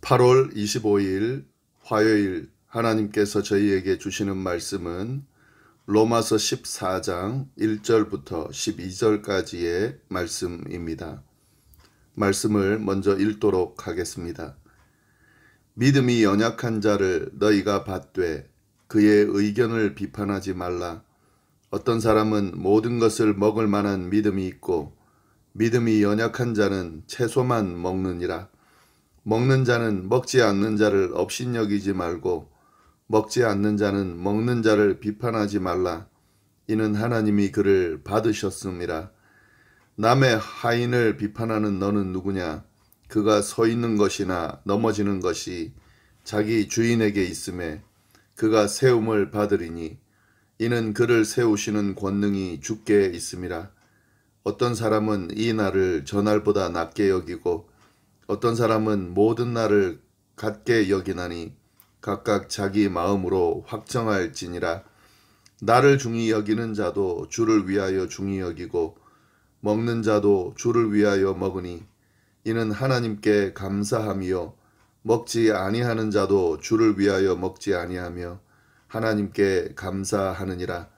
8월 25일 화요일 하나님께서 저희에게 주시는 말씀은 로마서 14장 1절부터 12절까지의 말씀입니다. 말씀을 먼저 읽도록 하겠습니다. 믿음이 연약한 자를 너희가 받되 그의 의견을 비판하지 말라. 어떤 사람은 모든 것을 먹을 만한 믿음이 있고 믿음이 연약한 자는 채소만 먹느니라. 먹는 자는 먹지 않는 자를 업신여기지 말고 먹지 않는 자는 먹는 자를 비판하지 말라. 이는 하나님이 그를 받으셨음이라. 남의 하인을 비판하는 너는 누구냐? 그가 서 있는 것이나 넘어지는 것이 자기 주인에게 있음에 그가 세움을 받으리니 이는 그를 세우시는 권능이 주께 있음이라. 어떤 사람은 이 날을 저날보다 낮게 여기고 어떤 사람은 모든 날을 같게 여기나니 각각 자기 마음으로 확정할지니라. 나를 중히 여기는 자도 주를 위하여 중히 여기고 먹는 자도 주를 위하여 먹으니 이는 하나님께 감사함이요 먹지 아니하는 자도 주를 위하여 먹지 아니하며 하나님께 감사하느니라.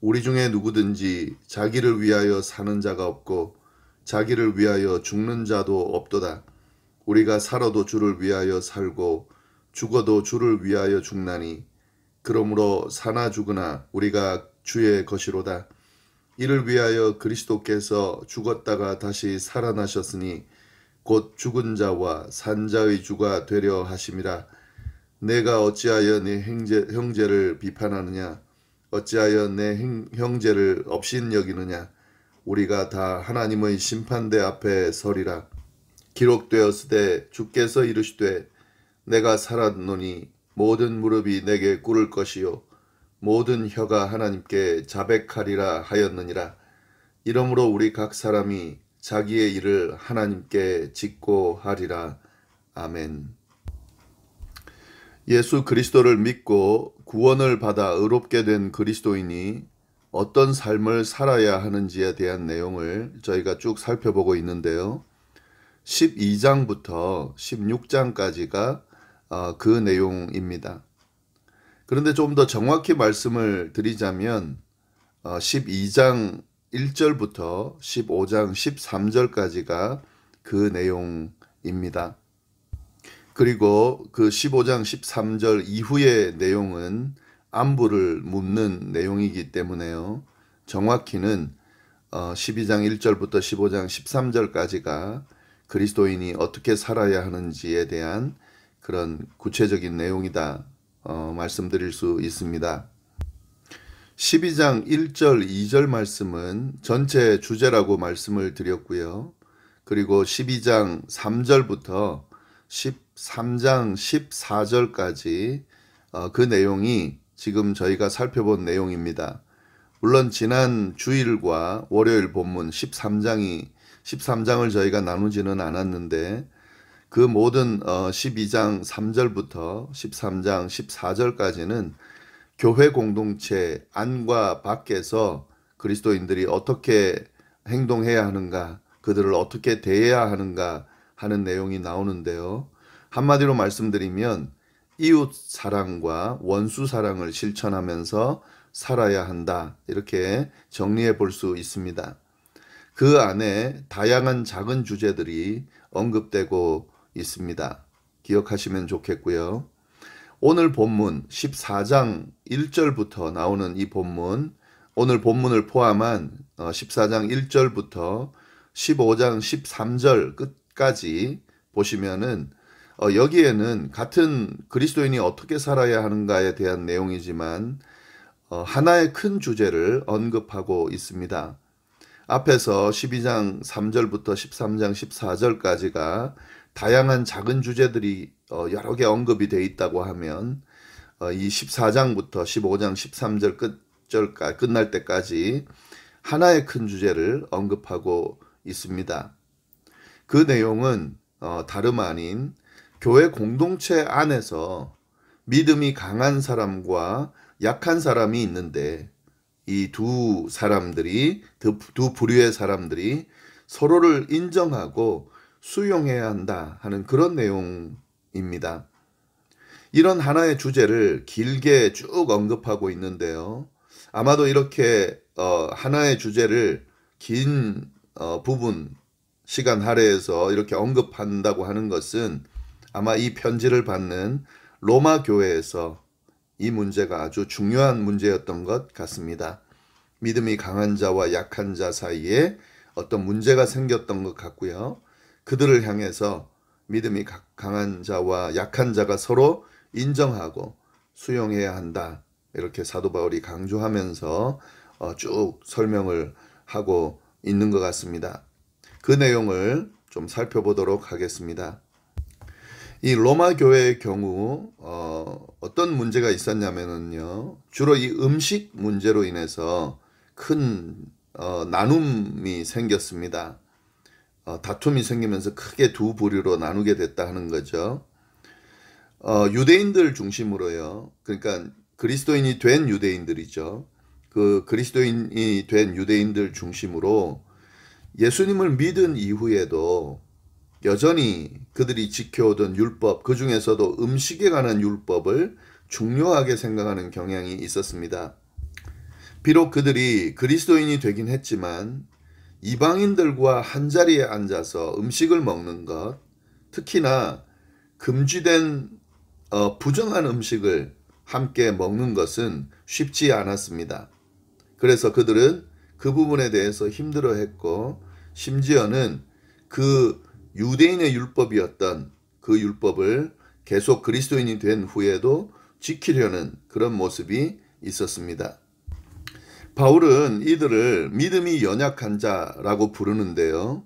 우리 중에 누구든지 자기를 위하여 사는 자가 없고 자기를 위하여 죽는 자도 없도다. 우리가 살아도 주를 위하여 살고 죽어도 주를 위하여 죽나니 그러므로 사나 죽으나 우리가 주의 것이로다. 이를 위하여 그리스도께서 죽었다가 다시 살아나셨으니 곧 죽은 자와 산 자의 주가 되려 하심이라. 내가 어찌하여 내 형제를 비판하느냐? 어찌하여 내 형제를 업신여기느냐? 우리가 다 하나님의 심판대 앞에 서리라. 기록되었으되 주께서 이르시되 내가 살았노니 모든 무릎이 내게 꿇을 것이요 모든 혀가 하나님께 자백하리라 하였느니라. 이러므로 우리 각 사람이 자기의 일을 하나님께 짓고 하리라. 아멘. 예수 그리스도를 믿고 구원을 받아 의롭게 된 그리스도인이 어떤 삶을 살아야 하는지에 대한 내용을 저희가 쭉 살펴보고 있는데요. 12장부터 16장까지가 그 내용입니다. 그런데 좀 더 정확히 말씀을 드리자면 12장 1절부터 15장 13절까지가 그 내용입니다. 그리고 그 15장 13절 이후의 내용은 안부를 묻는 내용이기 때문에요. 정확히는 12장 1절부터 15장 13절까지가 그리스도인이 어떻게 살아야 하는지에 대한 그런 구체적인 내용이다 말씀드릴 수 있습니다. 12장 1절 2절 말씀은 전체 주제라고 말씀을 드렸고요. 그리고 12장 3절부터 13장 14절까지 그 내용이 지금 저희가 살펴본 내용입니다. 물론 지난 주일과 월요일 본문 13장을 저희가 나누지는 않았는데 그 모든 12장 3절부터 13장 14절까지는 교회 공동체 안과 밖에서 그리스도인들이 어떻게 행동해야 하는가, 그들을 어떻게 대해야 하는가 하는 내용이 나오는데요. 한마디로 말씀드리면 이웃 사랑과 원수 사랑을 실천하면서 살아야 한다. 이렇게 정리해 볼 수 있습니다. 그 안에 다양한 작은 주제들이 언급되고 있습니다. 기억하시면 좋겠고요. 오늘 본문 14장 1절부터 나오는 이 본문, 오늘 본문을 포함한 14장 1절부터 15장 13절 끝까지 보시면은 여기에는 같은 그리스도인이 어떻게 살아야 하는가에 대한 내용이지만 하나의 큰 주제를 언급하고 있습니다. 앞에서 12장 3절부터 13장 14절까지가 다양한 작은 주제들이 여러 개 언급이 되어 있다고 하면 이 14장부터 15장 13절 끝날 때까지 하나의 큰 주제를 언급하고 있습니다. 그 내용은 다름 아닌 교회 공동체 안에서 믿음이 강한 사람과 약한 사람이 있는데 이 두 사람들이, 두 부류의 사람들이 서로를 인정하고 수용해야 한다 하는 그런 내용을 입니다. 이런 하나의 주제를 길게 쭉 언급하고 있는데요. 아마도 이렇게 하나의 주제를 긴 부분 시간 할애해서 이렇게 언급한다고 하는 것은 아마 이 편지를 받는 로마 교회에서 이 문제가 아주 중요한 문제였던 것 같습니다. 믿음이 강한 자와 약한 자 사이에 어떤 문제가 생겼던 것 같고요. 그들을 향해서 믿음이 강한 자와 약한 자가 서로 인정하고 수용해야 한다. 이렇게 사도 바울이 강조하면서 쭉 설명을 하고 있는 것 같습니다. 그 내용을 좀 살펴보도록 하겠습니다. 이 로마 교회의 경우 어떤 문제가 있었냐면요. 주로 이 음식 문제로 인해서 큰 나눔이 생겼습니다. 다툼이 생기면서 크게 두 부류로 나누게 됐다 하는 거죠. 유대인들 중심으로요. 그러니까 그리스도인이 된 유대인들이죠. 그 그리스도인이 된 유대인들 중심으로 예수님을 믿은 이후에도 여전히 그들이 지켜오던 율법, 그 중에서도 음식에 관한 율법을 중요하게 생각하는 경향이 있었습니다. 비록 그들이 그리스도인이 되긴 했지만 이방인들과 한자리에 앉아서 음식을 먹는 것, 특히나 금지된 부정한 음식을 함께 먹는 것은 쉽지 않았습니다. 그래서 그들은 그 부분에 대해서 힘들어했고 심지어는 그 유대인의 율법이었던 그 율법을 계속 그리스도인이 된 후에도 지키려는 그런 모습이 있었습니다. 바울은 이들을 믿음이 연약한 자라고 부르는데요.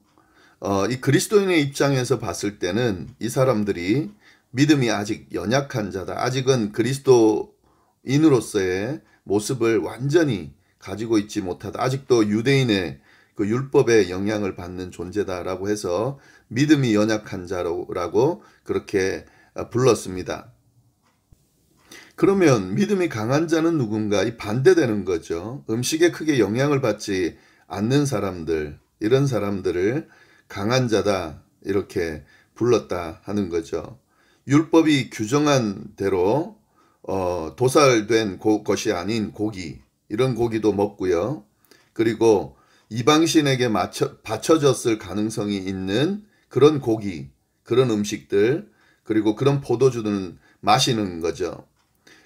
이 그리스도인의 입장에서 봤을 때는 이 사람들이 믿음이 아직 연약한 자다. 아직은 그리스도인으로서의 모습을 완전히 가지고 있지 못하다. 아직도 유대인의 그 율법의 영향을 받는 존재다라고 해서 믿음이 연약한 자라고 그렇게 불렀습니다. 그러면 믿음이 강한 자는 누군가? 이 반대되는 거죠. 음식에 크게 영향을 받지 않는 사람들, 이런 사람들을 강한 자다 이렇게 불렀다 하는 거죠. 율법이 규정한 대로 도살된 것이 아닌 고기, 이런 고기도 먹고요. 그리고 이방신에게 바쳐졌을 가능성이 있는 그런 고기, 그런 음식들, 그리고 그런 포도주는 마시는 거죠.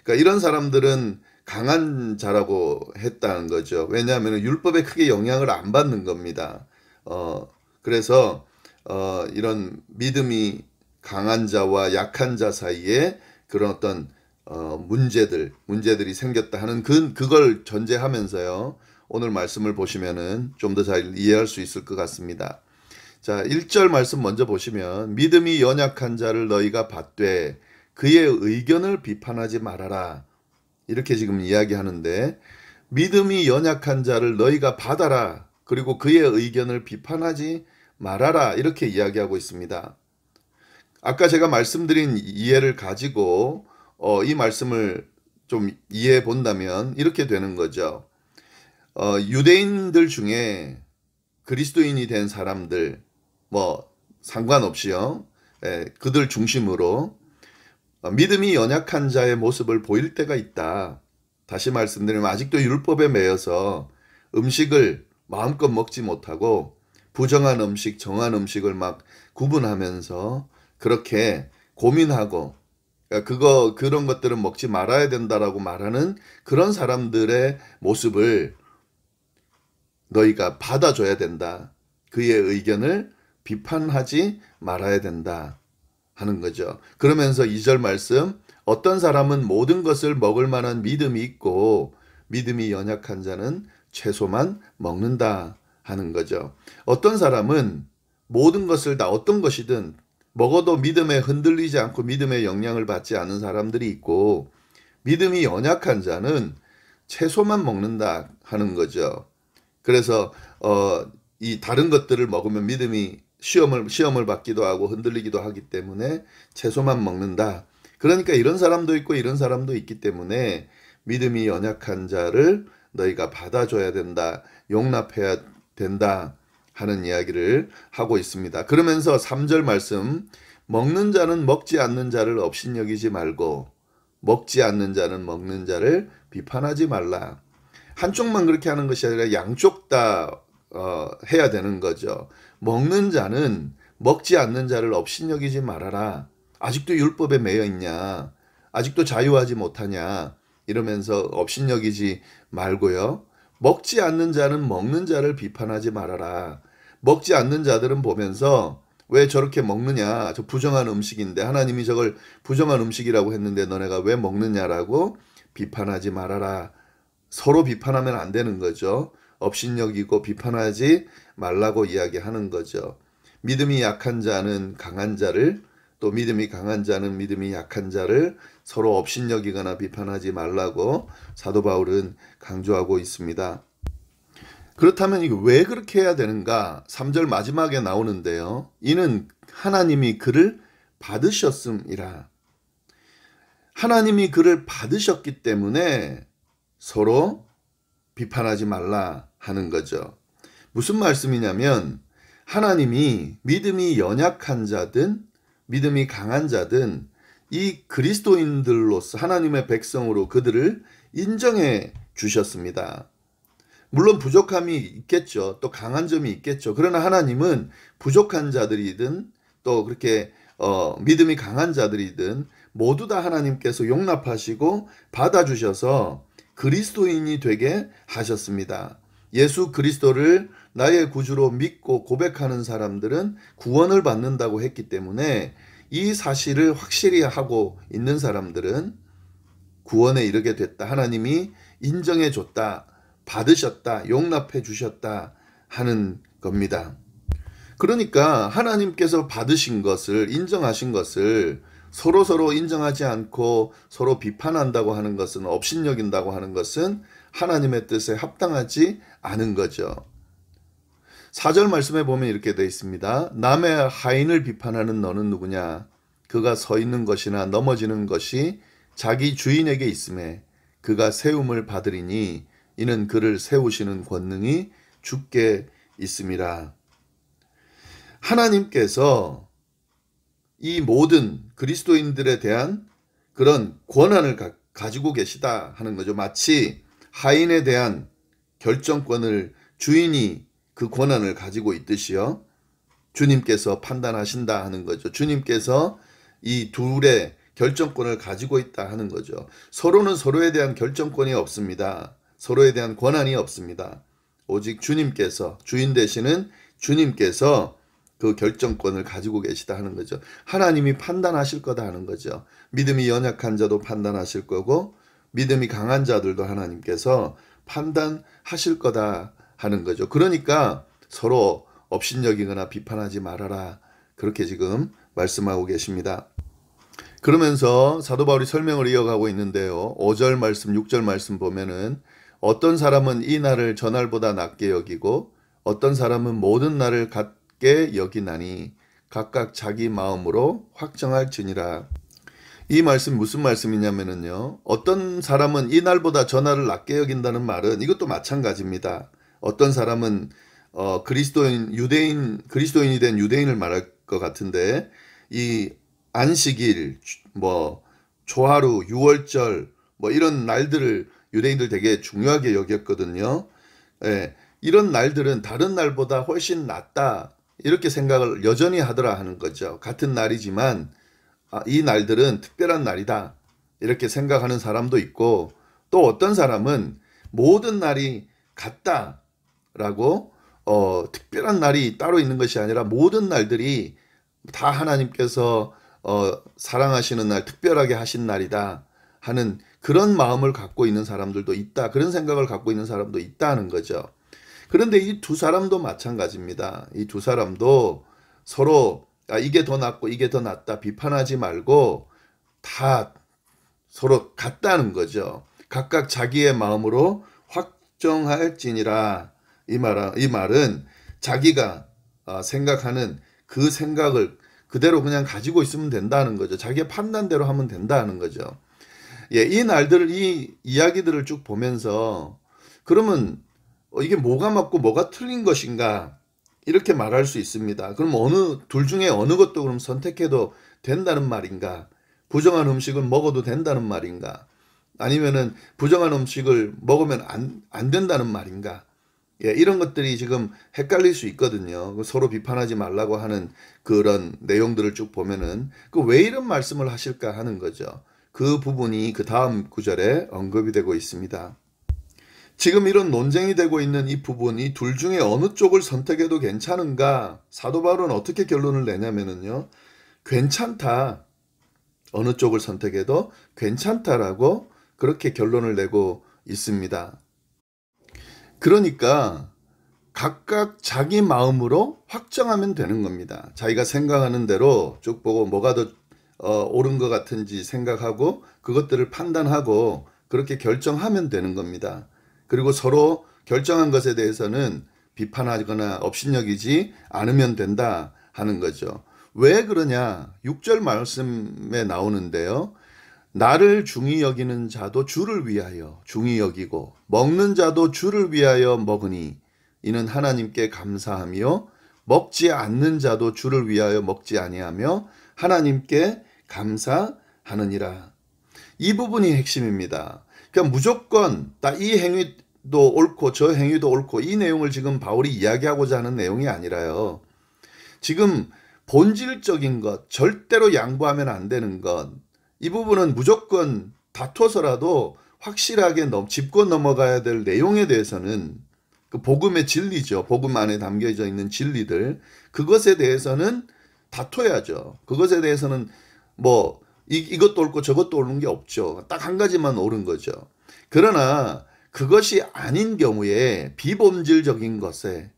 그러니까 이런 사람들은 강한 자라고 했다는 거죠. 왜냐하면 율법에 크게 영향을 안 받는 겁니다. 그래서 이런 믿음이 강한 자와 약한 자 사이에 그런 어떤 문제들이 생겼다 하는 그걸 전제하면서요. 오늘 말씀을 보시면은 좀 더 잘 이해할 수 있을 것 같습니다. 자, 1절 말씀 먼저 보시면 믿음이 연약한 자를 너희가 받되 그의 의견을 비판하지 말아라. 이렇게 지금 이야기하는데 믿음이 연약한 자를 너희가 받아라. 그리고 그의 의견을 비판하지 말아라. 이렇게 이야기하고 있습니다. 아까 제가 말씀드린 이해를 가지고 이 말씀을 좀 이해해 본다면 이렇게 되는 거죠. 유대인들 중에 그리스도인이 된 사람들 뭐 상관없이요. 그들 중심으로 믿음이 연약한 자의 모습을 보일 때가 있다. 다시 말씀드리면 아직도 율법에 매여서 음식을 마음껏 먹지 못하고 부정한 음식, 정한 음식을 막 구분하면서 그렇게 고민하고 그런 것들은 먹지 말아야 된다라고 말하는 그런 사람들의 모습을 너희가 받아줘야 된다. 그의 의견을 비판하지 말아야 된다 하는 거죠. 그러면서 2절 말씀 어떤 사람은 모든 것을 먹을 만한 믿음이 있고 믿음이 연약한 자는 채소만 먹는다 하는 거죠. 어떤 사람은 모든 것을 다 어떤 것이든 먹어도 믿음에 흔들리지 않고 믿음의 영향을 받지 않는 사람들이 있고 믿음이 연약한 자는 채소만 먹는다 하는 거죠. 그래서 이 다른 것들을 먹으면 믿음이 시험을 받기도 하고 흔들리기도 하기 때문에 채소만 먹는다. 그러니까 이런 사람도 있고 이런 사람도 있기 때문에 믿음이 연약한 자를 너희가 받아줘야 된다. 용납해야 된다. 하는 이야기를 하고 있습니다. 그러면서 3절 말씀 먹는 자는 먹지 않는 자를 업신여기지 말고 먹지 않는 자는 먹는 자를 비판하지 말라. 한쪽만 그렇게 하는 것이 아니라 양쪽 다 해야 되는 거죠. 먹는 자는 먹지 않는 자를 업신여기지 말아라. 아직도 율법에 매여 있냐? 아직도 자유하지 못하냐? 이러면서 업신여기지 말고요. 먹지 않는 자는 먹는 자를 비판하지 말아라. 먹지 않는 자들은 보면서 왜 저렇게 먹느냐? 저 부정한 음식인데 하나님이 저걸 부정한 음식이라고 했는데 너네가 왜 먹느냐라고 비판하지 말아라. 서로 비판하면 안 되는 거죠. 업신여기고 비판하지 말라고 이야기하는 거죠. 믿음이 약한 자는 강한 자를, 또 믿음이 강한 자는 믿음이 약한 자를 서로 업신여기거나 비판하지 말라고 사도 바울은 강조하고 있습니다. 그렇다면 이거 왜 그렇게 해야 되는가? 3절 마지막에 나오는데요. 이는 하나님이 그를 받으셨음이라. 하나님이 그를 받으셨기 때문에 서로 비판하지 말라 하는 거죠. 무슨 말씀이냐면 하나님이 믿음이 연약한 자든 믿음이 강한 자든 이 그리스도인들로서 하나님의 백성으로 그들을 인정해 주셨습니다. 물론 부족함이 있겠죠. 또 강한 점이 있겠죠. 그러나 하나님은 부족한 자들이든 또 그렇게 믿음이 강한 자들이든 모두 다 하나님께서 용납하시고 받아주셔서 그리스도인이 되게 하셨습니다. 예수 그리스도를 나의 구주로 믿고 고백하는 사람들은 구원을 받는다고 했기 때문에 이 사실을 확실히 하고 있는 사람들은 구원에 이르게 됐다. 하나님이 인정해 줬다. 받으셨다. 용납해 주셨다 하는 겁니다. 그러니까 하나님께서 받으신 것을 인정하신 것을 서로 인정하지 않고 서로 비판한다고 하는 것은 업신여긴다고 하는 것은 하나님의 뜻에 합당하지 않은 거죠. 4절 말씀에 보면 이렇게 되어 있습니다. 남의 하인을 비판하는 너는 누구냐? 그가 서 있는 것이나 넘어지는 것이 자기 주인에게 있음에 그가 세움을 받으리니 이는 그를 세우시는 권능이 주께 있음이라. 하나님께서 이 모든 그리스도인들에 대한 그런 권한을 가지고 계시다 하는 거죠. 마치 하인에 대한 결정권을 주인이 그 권한을 가지고 있듯이요. 주님께서 판단하신다 하는 거죠. 주님께서 이 둘의 결정권을 가지고 있다 하는 거죠. 서로는 서로에 대한 결정권이 없습니다. 서로에 대한 권한이 없습니다. 오직 주님께서, 주인 되시는 주님께서 그 결정권을 가지고 계시다 하는 거죠. 하나님이 판단하실 거다 하는 거죠. 믿음이 연약한 자도 판단하실 거고 믿음이 강한 자들도 하나님께서 판단하실 거다 하는 거죠. 그러니까 서로 업신여기거나 비판하지 말아라. 그렇게 지금 말씀하고 계십니다. 그러면서 사도 바울이 설명을 이어가고 있는데요. 5절 말씀, 6절 말씀 보면은 어떤 사람은 이 날을 저날보다 낮게 여기고 어떤 사람은 모든 날을 같게 여기나니 각각 자기 마음으로 확정할지니라. 이 말씀 무슨 말씀이냐면요. 어떤 사람은 이 날보다 저 날을 낮게 여긴다는 말은 이것도 마찬가지입니다. 어떤 사람은 그리스도인이 된 유대인을 말할 것 같은데 이 안식일, 초하루, 유월절 이런 날들을 유대인들 되게 중요하게 여겼거든요. 예, 이런 날들은 다른 날보다 훨씬 낫다 이렇게 생각을 여전히 하더라 하는 거죠. 같은 날이지만 이 날들은 특별한 날이다 이렇게 생각하는 사람도 있고 또 어떤 사람은 모든 날이 같다라고 특별한 날이 따로 있는 것이 아니라 모든 날들이 다 하나님께서 사랑하시는 날, 특별하게 하신 날이다 하는 그런 마음을 갖고 있는 사람들도 있다. 그런 생각을 갖고 있는 사람도 있다는 거죠. 그런데 이 두 사람도 마찬가지입니다. 이 두 사람도 서로 이게 더 낫고 이게 더 낫다 비판하지 말고 다 서로 같다는 거죠. 각각 자기의 마음으로 확정할지니라. 이 말은 자기가 생각하는 그 생각을 그대로 그냥 가지고 있으면 된다는 거죠. 자기의 판단대로 하면 된다는 거죠. 예, 이 이야기들을 쭉 보면서 그러면 이게 뭐가 맞고 뭐가 틀린 것인가 이렇게 말할 수 있습니다. 그럼 어느 둘 중에 어느 것도 그럼 선택해도 된다는 말인가? 부정한 음식을 먹어도 된다는 말인가? 아니면은 부정한 음식을 먹으면 안 된다는 말인가? 예, 이런 것들이 지금 헷갈릴 수 있거든요. 서로 비판하지 말라고 하는 그런 내용들을 쭉 보면은 그 왜 이런 말씀을 하실까 하는 거죠. 그 부분이 그 다음 구절에 언급이 되고 있습니다. 지금 이런 논쟁이 되고 있는 이 부분, 이 둘 중에 어느 쪽을 선택해도 괜찮은가? 사도 바울은 어떻게 결론을 내냐면은요. 괜찮다. 어느 쪽을 선택해도 괜찮다라고 그렇게 결론을 내고 있습니다. 그러니까 각각 자기 마음으로 확정하면 되는 겁니다. 자기가 생각하는 대로 쭉 보고 뭐가 더 옳은 것 같은지 생각하고 그것들을 판단하고 그렇게 결정하면 되는 겁니다. 그리고 서로 결정한 것에 대해서는 비판하거나 업신여기지 않으면 된다 하는 거죠. 왜 그러냐? 6절 말씀에 나오는데요. 나를 중히 여기는 자도 주를 위하여 중히 여기고 먹는 자도 주를 위하여 먹으니 이는 하나님께 감사하며 먹지 않는 자도 주를 위하여 먹지 아니하며 하나님께 감사하느니라. 이 부분이 핵심입니다. 그러니까 무조건 딱 이 행위도 옳고 저 행위도 옳고 이 내용을 지금 바울이 이야기하고자 하는 내용이 아니라요. 지금 본질적인 것, 절대로 양보하면 안 되는 것, 이 부분은 무조건 다퉈서라도 확실하게 짚고 넘어가야 될 내용에 대해서는 그 복음의 진리죠. 복음 안에 담겨져 있는 진리들, 그것에 대해서는 다퉈야죠. 그것에 대해서는 뭐 이것도 옳고 저것도 옳은 게 없죠. 딱 한 가지만 옳은 거죠. 그러나 그것이 아닌 경우에 비본질적인 것에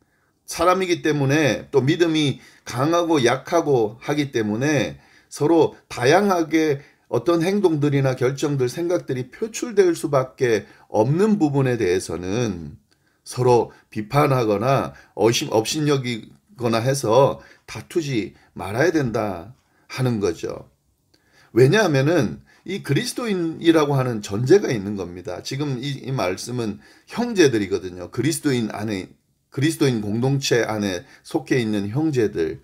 사람이기 때문에 또 믿음이 강하고 약하고 하기 때문에 서로 다양하게 어떤 행동들이나 결정들, 생각들이 표출될 수밖에 없는 부분에 대해서는 서로 비판하거나 업신여기거나 해서 다투지 말아야 된다 하는 거죠. 왜냐하면은 이 그리스도인이라고 하는 전제가 있는 겁니다. 지금 이 말씀은 형제들이거든요. 그리스도인 공동체 안에 속해 있는 형제들.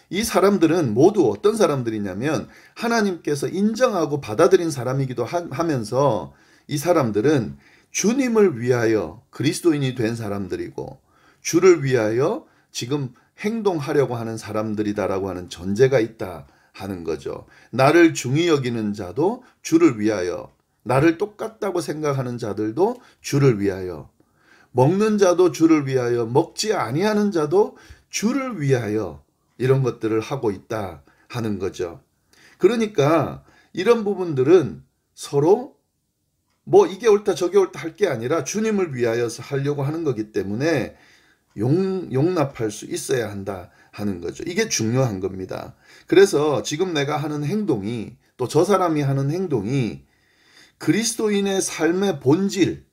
이 사람들은 모두 어떤 사람들이냐면 하나님께서 인정하고 받아들인 사람이기도 하면서 이 사람들은 주님을 위하여 그리스도인이 된 사람들이고 주를 위하여 지금 행동하려고 하는 사람들이다라고 하는 전제가 있다 하는 거죠. 나를 중히 여기는 자도 주를 위하여, 나를 똑같다고 생각하는 자들도 주를 위하여, 먹는 자도 주를 위하여, 먹지 아니하는 자도 주를 위하여 이런 것들을 하고 있다 하는 거죠. 그러니까 이런 부분들은 서로 뭐 이게 옳다 저게 옳다 할 게 아니라 주님을 위하여서 하려고 하는 거기 때문에 용납할 수 있어야 한다 하는 거죠. 이게 중요한 겁니다. 그래서 지금 내가 하는 행동이 또 저 사람이 하는 행동이 그리스도인의 삶의 본질,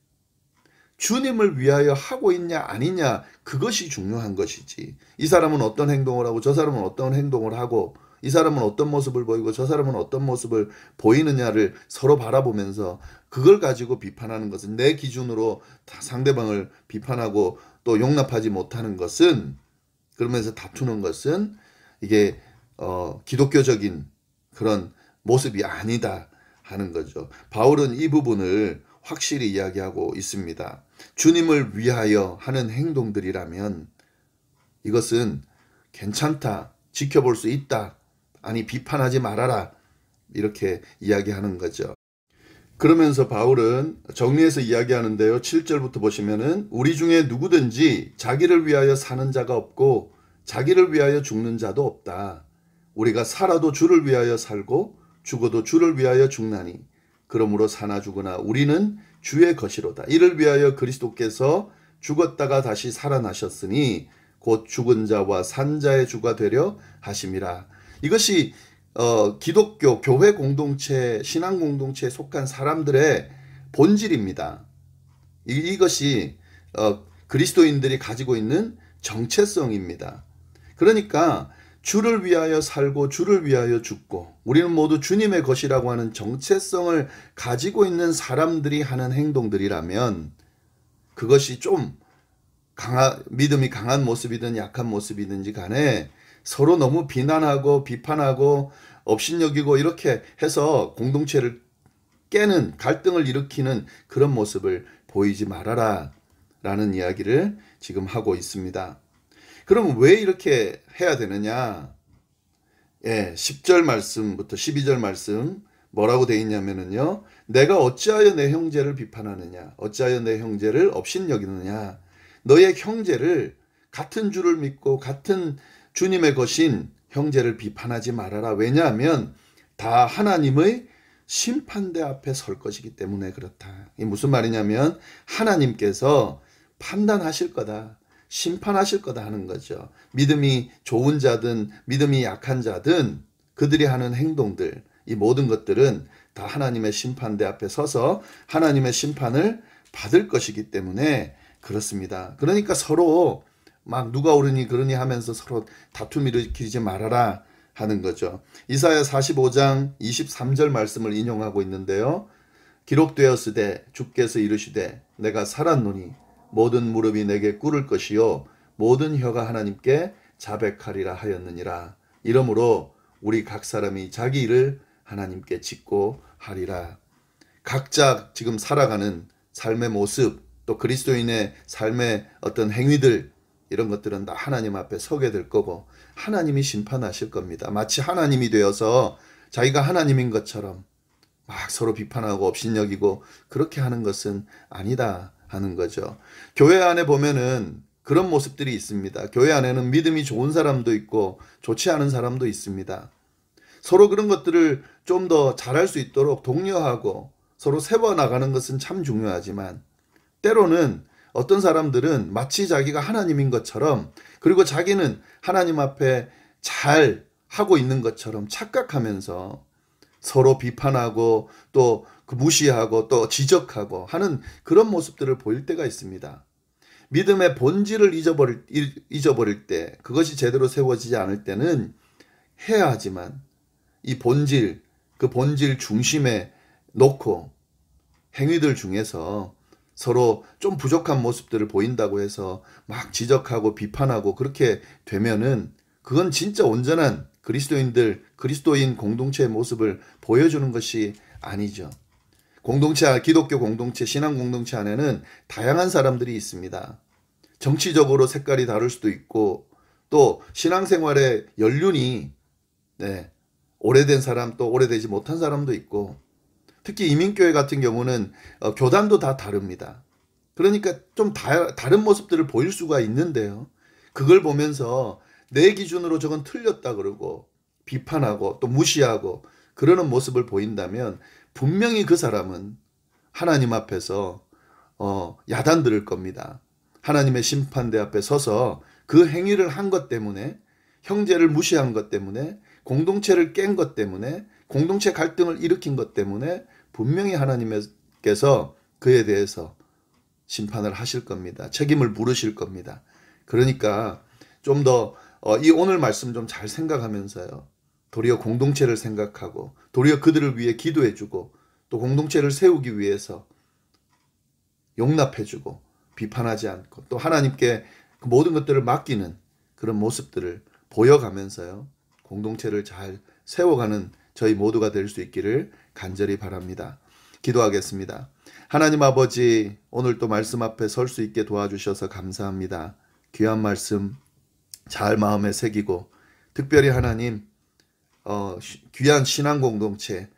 주님을 위하여 하고 있냐 아니냐, 그것이 중요한 것이지. 이 사람은 어떤 행동을 하고 저 사람은 어떤 행동을 하고 이 사람은 어떤 모습을 보이고 저 사람은 어떤 모습을 보이느냐를 서로 바라보면서 그걸 가지고 비판하는 것은, 내 기준으로 상대방을 비판하고 또 용납하지 못하는 것은, 그러면서 다투는 것은 이게 기독교적인 그런 모습이 아니다 하는 거죠. 바울은 이 부분을 확실히 이야기하고 있습니다. 주님을 위하여 하는 행동들이라면 이것은 괜찮다, 지켜볼 수 있다, 아니 비판하지 말아라, 이렇게 이야기하는 거죠. 그러면서 바울은 정리해서 이야기하는데요. 7절부터 보시면은 우리 중에 누구든지 자기를 위하여 사는 자가 없고 자기를 위하여 죽는 자도 없다. 우리가 살아도 주를 위하여 살고 죽어도 주를 위하여 죽나니 그러므로 사나 죽으나 우리는 주의 것이로다. 이를 위하여 그리스도께서 죽었다가 다시 살아나셨으니 곧 죽은 자와 산 자의 주가 되려 하심이라. 이것이 기독교 교회 공동체, 신앙 공동체에 속한 사람들의 본질입니다. 이것이 그리스도인들이 가지고 있는 정체성입니다. 그러니까 주를 위하여 살고 주를 위하여 죽고 우리는 모두 주님의 것이라고 하는 정체성을 가지고 있는 사람들이 하는 행동들이라면 그것이 좀 믿음이 강한 모습이든 약한 모습이든지 간에 서로 너무 비난하고 비판하고 업신여기고 이렇게 해서 공동체를 깨는, 갈등을 일으키는 그런 모습을 보이지 말아라 라는 이야기를 지금 하고 있습니다. 그럼 왜 이렇게 해야 되느냐? 10절 말씀부터 12절 말씀 뭐라고 되어 있냐면요. 내가 어찌하여 내 형제를 비판하느냐? 어찌하여 내 형제를 업신여기느냐? 너의 형제를, 같은 주를 믿고 같은 주님의 것인 형제를 비판하지 말아라. 왜냐하면 다 하나님의 심판대 앞에 설 것이기 때문에 그렇다. 이게 무슨 말이냐면 하나님께서 판단하실 거다. 심판하실 거다 하는 거죠. 믿음이 좋은 자든 믿음이 약한 자든 그들이 하는 행동들, 이 모든 것들은 다 하나님의 심판대 앞에 서서 하나님의 심판을 받을 것이기 때문에 그렇습니다. 그러니까 서로 막 누가 옳으니 그러니 하면서 서로 다툼 일으키지 말아라 하는 거죠. 이사야 45장 23절 말씀을 인용하고 있는데요. 기록되었으되 주께서 이르시되 내가 살았노니 모든 무릎이 내게 꿇을 것이요 모든 혀가 하나님께 자백하리라 하였느니라. 이러므로 우리 각 사람이 자기 일을 하나님께 짓고 하리라. 각자 지금 살아가는 삶의 모습, 또 그리스도인의 삶의 어떤 행위들, 이런 것들은 다 하나님 앞에 서게 될 거고 하나님이 심판하실 겁니다. 마치 하나님이 되어서 자기가 하나님인 것처럼 막 서로 비판하고 업신여기고 그렇게 하는 것은 아니다 하는 거죠. 교회 안에 보면은 그런 모습들이 있습니다. 교회 안에는 믿음이 좋은 사람도 있고 좋지 않은 사람도 있습니다. 서로 그런 것들을 좀 더 잘할 수 있도록 독려하고 서로 세워나가는 것은 참 중요하지만 때로는 어떤 사람들은 마치 자기가 하나님인 것처럼, 그리고 자기는 하나님 앞에 잘 하고 있는 것처럼 착각하면서 서로 비판하고 또 무시하고 또 지적하고 하는 그런 모습들을 보일 때가 있습니다. 믿음의 본질을 잊어버릴 때, 그것이 제대로 세워지지 않을 때는 해야 하지만 이 본질, 그 본질 중심에 놓고 행위들 중에서 서로 좀 부족한 모습들을 보인다고 해서 막 지적하고 비판하고 그렇게 되면은 그건 진짜 온전한 그리스도인 공동체의 모습을 보여주는 것이 아니죠. 기독교 공동체, 신앙 공동체 안에는 다양한 사람들이 있습니다. 정치적으로 색깔이 다를 수도 있고 또 신앙생활의 연륜이 오래된 사람 또 오래되지 못한 사람도 있고, 특히 이민교회 같은 경우는 교단도 다 다릅니다. 그러니까 좀 다른 모습들을 보일 수가 있는데요. 그걸 보면서 내 기준으로 저건 틀렸다 그러고 비판하고 또 무시하고 그러는 모습을 보인다면 분명히 그 사람은 하나님 앞에서 야단 들을 겁니다. 하나님의 심판대 앞에 서서 그 행위를 한 것 때문에, 형제를 무시한 것 때문에, 공동체를 깬 것 때문에, 공동체 갈등을 일으킨 것 때문에 분명히 하나님께서 그에 대해서 심판을 하실 겁니다. 책임을 물으실 겁니다. 그러니까 좀 더 이 오늘 말씀 좀 잘 생각하면서요. 도리어 공동체를 생각하고 도리어 그들을 위해 기도해주고 또 공동체를 세우기 위해서 용납해주고 비판하지 않고 또 하나님께 그 모든 것들을 맡기는 그런 모습들을 보여가면서요. 공동체를 잘 세워가는 저희 모두가 될 수 있기를 간절히 바랍니다. 기도하겠습니다. 하나님 아버지, 오늘 또 말씀 앞에 설 수 있게 도와주셔서 감사합니다. 귀한 말씀 잘 마음에 새기고 특별히 하나님 귀한 신앙 공동체,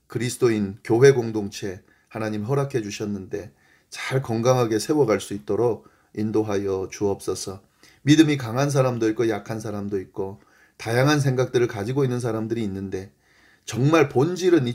그리스도인 교회 공동체 하나님 허락해 주셨는데 잘 건강하게 세워갈 수 있도록 인도하여 주옵소서. 믿음이 강한 사람도 있고 약한 사람도 있고 다양한 생각들을 가지고 있는 사람들이 있는데 정말 본질은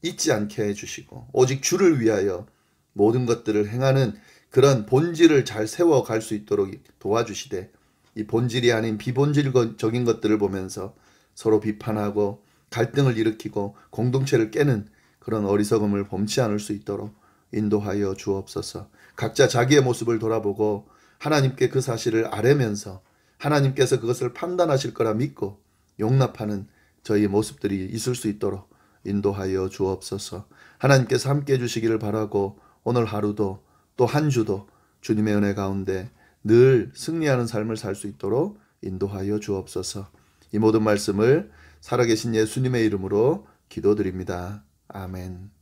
잊지 않게 해주시고 오직 주를 위하여 모든 것들을 행하는 그런 본질을 잘 세워갈 수 있도록 도와주시되, 이 본질이 아닌 비본질적인 것들을 보면서 서로 비판하고 갈등을 일으키고 공동체를 깨는 그런 어리석음을 범치 않을 수 있도록 인도하여 주옵소서. 각자 자기의 모습을 돌아보고 하나님께 그 사실을 아뢰면서 하나님께서 그것을 판단하실 거라 믿고 용납하는 저희의 모습들이 있을 수 있도록 인도하여 주옵소서. 하나님께서 함께해 주시기를 바라고 오늘 하루도 또 한 주도 주님의 은혜 가운데 늘 승리하는 삶을 살 수 있도록 인도하여 주옵소서. 이 모든 말씀을 살아계신 예수님의 이름으로 기도드립니다. 아멘.